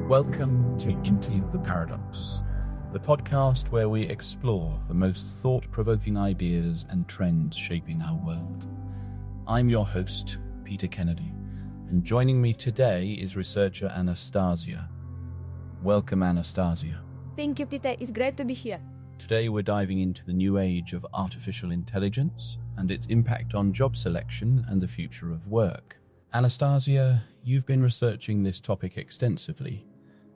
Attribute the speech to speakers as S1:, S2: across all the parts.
S1: Welcome to Into the Paradox, the podcast where we explore the most thought-provoking ideas and trends shaping our world. I'm your host, Peter Kennedy, and joining me today is researcher Anastasia. Welcome, Anastasia.
S2: Thank you, Peter. It's great to be here.
S1: Today we're diving into the new age of artificial intelligence and its impact on job selection and the future of work. Anastasia, you've been researching this topic extensively.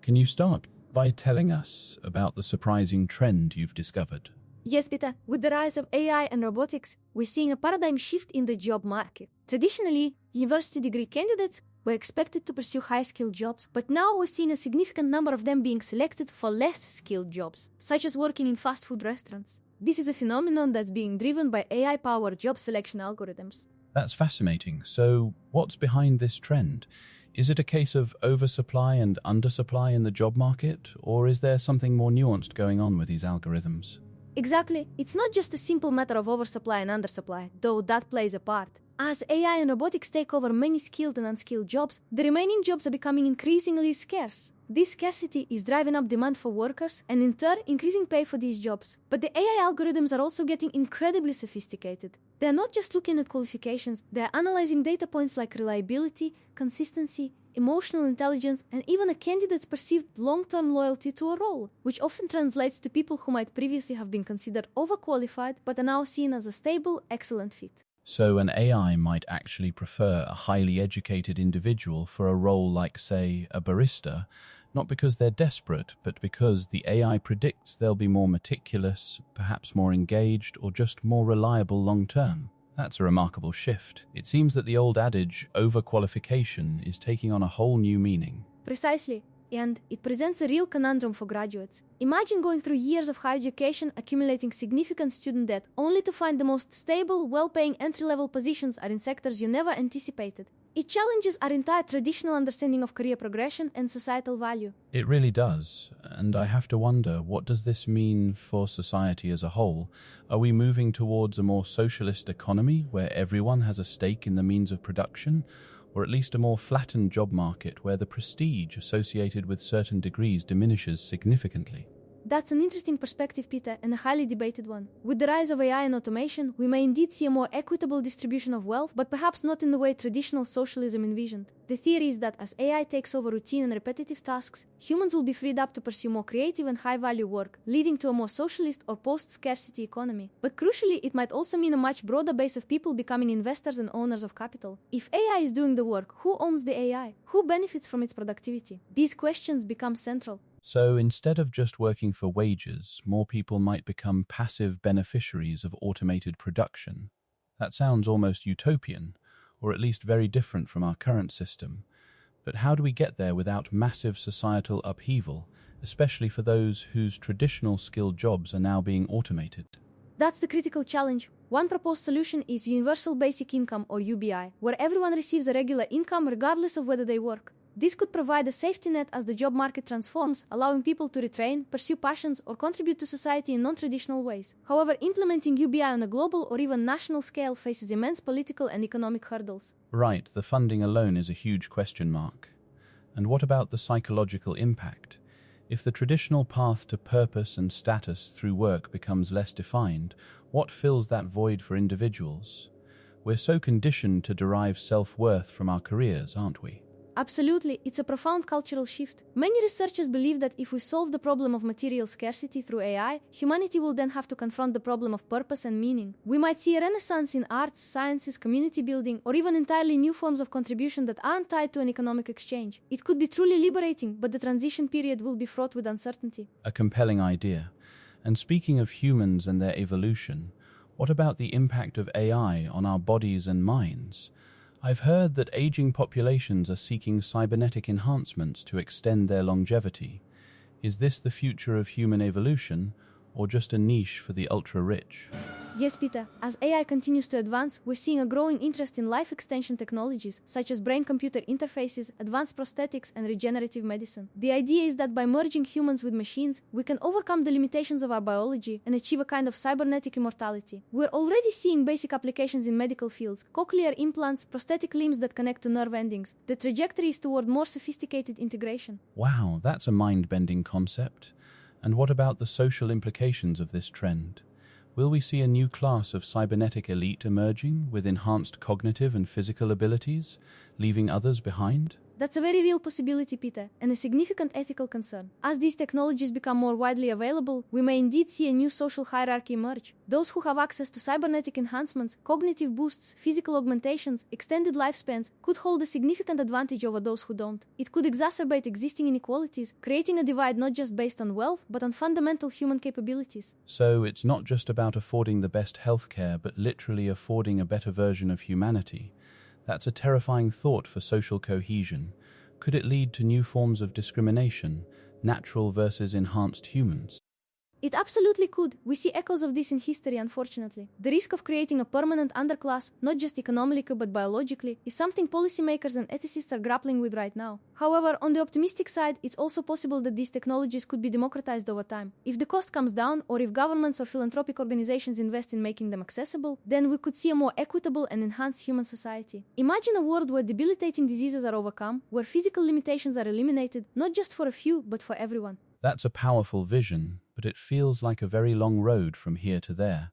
S1: Can you start by telling us about the surprising trend you've discovered?
S2: Yes, Peter. With the rise of AI and robotics, we're seeing a paradigm shift in the job market. Traditionally, university degree candidates were expected to pursue high-skilled jobs, but now we're seeing a significant number of them being selected for less skilled jobs, such as working in fast food restaurants. This is a phenomenon that's being driven by AI-powered job selection algorithms.
S1: That's fascinating. So, what's behind this trend? Is it a case of oversupply and undersupply in the job market, or is there something more nuanced going on with these algorithms?
S2: Exactly. It's not just a simple matter of oversupply and undersupply, though that plays a part. As AI and robotics take over many skilled and unskilled jobs, the remaining jobs are becoming increasingly scarce. This scarcity is driving up demand for workers and in turn increasing pay for these jobs. But the AI algorithms are also getting incredibly sophisticated. They are not just looking at qualifications, they are analyzing data points like reliability, consistency, emotional intelligence, and even a candidate's perceived long-term loyalty to a role, which often translates to people who might previously have been considered overqualified but are now seen as a stable, excellent fit.
S1: So an AI might actually prefer a highly educated individual for a role like, say, a barista, not because they're desperate, but because the AI predicts they'll be more meticulous, perhaps more engaged, or just more reliable long-term. That's a remarkable shift. It seems that the old adage, overqualification, is taking on a whole new meaning.
S2: Precisely. And it presents a real conundrum for graduates. Imagine going through years of higher education, accumulating significant student debt, only to find the most stable, well-paying entry-level positions are in sectors you never anticipated. It challenges our entire traditional understanding of career progression and societal value.
S1: It really does. And I have to wonder, what does this mean for society as a whole? Are we moving towards a more socialist economy where everyone has a stake in the means of production? Or at least a more flattened job market where the prestige associated with certain degrees diminishes significantly?
S2: That's an interesting perspective, Peter, and a highly debated one. With the rise of AI and automation, we may indeed see a more equitable distribution of wealth, but perhaps not in the way traditional socialism envisioned. The theory is that as AI takes over routine and repetitive tasks, humans will be freed up to pursue more creative and high-value work, leading to a more socialist or post-scarcity economy. But crucially, it might also mean a much broader base of people becoming investors and owners of capital. If AI is doing the work, who owns the AI? Who benefits from its productivity? These questions become central.
S1: So instead of just working for wages, more people might become passive beneficiaries of automated production. That sounds almost utopian, or at least very different from our current system. But how do we get there without massive societal upheaval, especially for those whose traditional skilled jobs are now being automated?
S2: That's the critical challenge. One proposed solution is Universal Basic Income, or UBI, where everyone receives a regular income regardless of whether they work. This could provide a safety net as the job market transforms, allowing people to retrain, pursue passions, or contribute to society in non-traditional ways. However, implementing UBI on a global or even national scale faces immense political and economic hurdles.
S1: Right, the funding alone is a huge question mark. And what about the psychological impact? If the traditional path to purpose and status through work becomes less defined, what fills that void for individuals? We're so conditioned to derive self-worth from our careers, aren't we?
S2: Absolutely, it's a profound cultural shift. Many researchers believe that if we solve the problem of material scarcity through AI, humanity will then have to confront the problem of purpose and meaning. We might see a renaissance in arts, sciences, community building, or even entirely new forms of contribution that aren't tied to an economic exchange. It could be truly liberating, but the transition period will be fraught with uncertainty.
S1: A compelling idea. And speaking of humans and their evolution, what about the impact of AI on our bodies and minds? I've heard that aging populations are seeking cybernetic enhancements to extend their longevity. Is this the future of human evolution, or just a niche for the ultra-rich?
S2: Yes, Peter, as AI continues to advance, we're seeing a growing interest in life extension technologies such as brain-computer interfaces, advanced prosthetics, and regenerative medicine. The idea is that by merging humans with machines, we can overcome the limitations of our biology and achieve a kind of cybernetic immortality. We're already seeing basic applications in medical fields, cochlear implants, prosthetic limbs that connect to nerve endings. The trajectory is toward more sophisticated integration.
S1: Wow, that's a mind-bending concept. And what about the social implications of this trend? Will we see a new class of cybernetic elite emerging with enhanced cognitive and physical abilities, leaving others behind?
S2: That's a very real possibility, Peter, and a significant ethical concern. As these technologies become more widely available, we may indeed see a new social hierarchy emerge. Those who have access to cybernetic enhancements, cognitive boosts, physical augmentations, extended lifespans could hold a significant advantage over those who don't. It could exacerbate existing inequalities, creating a divide not just based on wealth, but on fundamental human capabilities.
S1: So it's not just about affording the best healthcare, but literally affording a better version of humanity. That's a terrifying thought for social cohesion. Could it lead to new forms of discrimination, natural versus enhanced humans?
S2: It absolutely could. We see echoes of this in history, unfortunately. The risk of creating a permanent underclass, not just economically but biologically, is something policymakers and ethicists are grappling with right now. However, on the optimistic side, it's also possible that these technologies could be democratized over time. If the cost comes down, or if governments or philanthropic organizations invest in making them accessible, then we could see a more equitable and enhanced human society. Imagine a world where debilitating diseases are overcome, where physical limitations are eliminated, not just for a few, but for everyone.
S1: That's a powerful vision, but it feels like a very long road from here to there.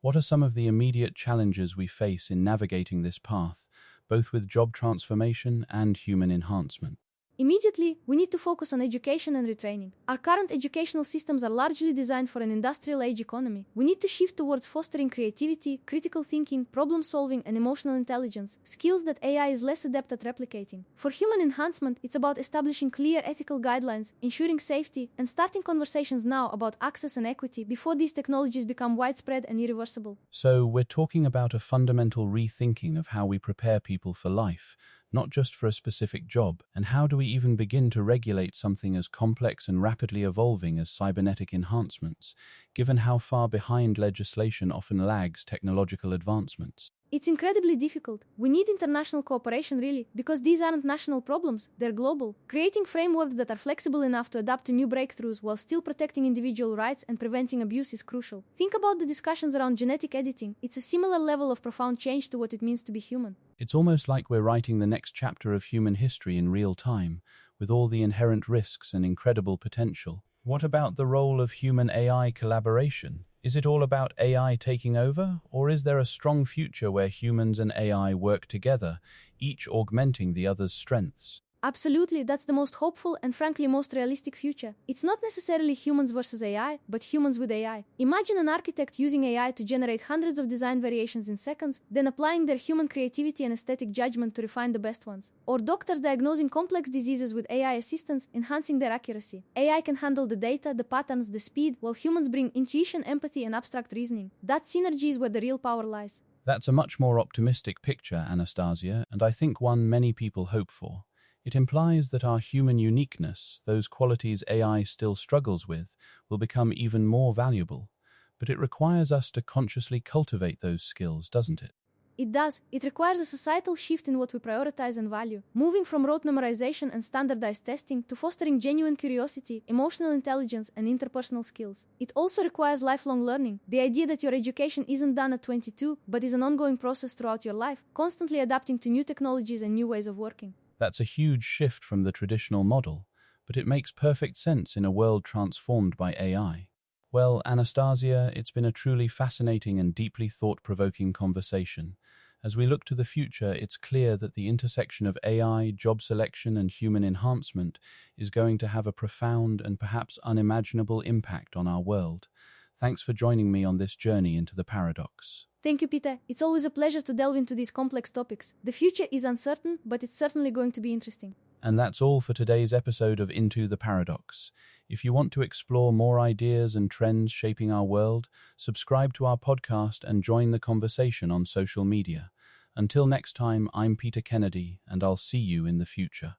S1: What are some of the immediate challenges we face in navigating this path, both with job transformation and human enhancement?
S2: Immediately, we need to focus on education and retraining. Our current educational systems are largely designed for an industrial-age economy. We need to shift towards fostering creativity, critical thinking, problem-solving, and emotional intelligence, skills that AI is less adept at replicating. For human enhancement, it's about establishing clear ethical guidelines, ensuring safety, and starting conversations now about access and equity before these technologies become widespread and irreversible.
S1: So we're talking about a fundamental rethinking of how we prepare people for life, not just for a specific job. And how do we even begin to regulate something as complex and rapidly evolving as cybernetic enhancements, given how far behind legislation often lags technological advancements?
S2: It's incredibly difficult. We need international cooperation, really, because these aren't national problems, they're global. Creating frameworks that are flexible enough to adapt to new breakthroughs while still protecting individual rights and preventing abuse is crucial. Think about the discussions around genetic editing. It's a similar level of profound change to what it means to be human.
S1: It's almost like we're writing the next chapter of human history in real time, with all the inherent risks and incredible potential. What about the role of human-AI collaboration? Is it all about AI taking over, or is there a strong future where humans and AI work together, each augmenting the other's strengths?
S2: Absolutely, that's the most hopeful and frankly most realistic future. It's not necessarily humans versus AI, but humans with AI. Imagine an architect using AI to generate hundreds of design variations in seconds, then applying their human creativity and aesthetic judgment to refine the best ones. Or doctors diagnosing complex diseases with AI assistance, enhancing their accuracy. AI can handle the data, the patterns, the speed, while humans bring intuition, empathy, and abstract reasoning. That synergy is where the real power lies.
S1: That's a much more optimistic picture, Anastasia, and I think one many people hope for. It implies that our human uniqueness, those qualities AI still struggles with, will become even more valuable. But it requires us to consciously cultivate those skills, doesn't it?
S2: It does. It requires a societal shift in what we prioritize and value, moving from rote memorization and standardized testing to fostering genuine curiosity, emotional intelligence, and interpersonal skills. It also requires lifelong learning, the idea that your education isn't done at 22, but is an ongoing process throughout your life, constantly adapting to new technologies and new ways of working.
S1: That's a huge shift from the traditional model, but it makes perfect sense in a world transformed by AI. Well, Anastasia, it's been a truly fascinating and deeply thought-provoking conversation. As we look to the future, it's clear that the intersection of AI, job selection, and human enhancement is going to have a profound and perhaps unimaginable impact on our world. Thanks for joining me on this journey into the paradox.
S2: Thank you, Peter. It's always a pleasure to delve into these complex topics. The future is uncertain, but it's certainly going to be interesting.
S1: And that's all for today's episode of Into the Paradox. If you want to explore more ideas and trends shaping our world, subscribe to our podcast and join the conversation on social media. Until next time, I'm Peter Kennedy, and I'll see you in the future.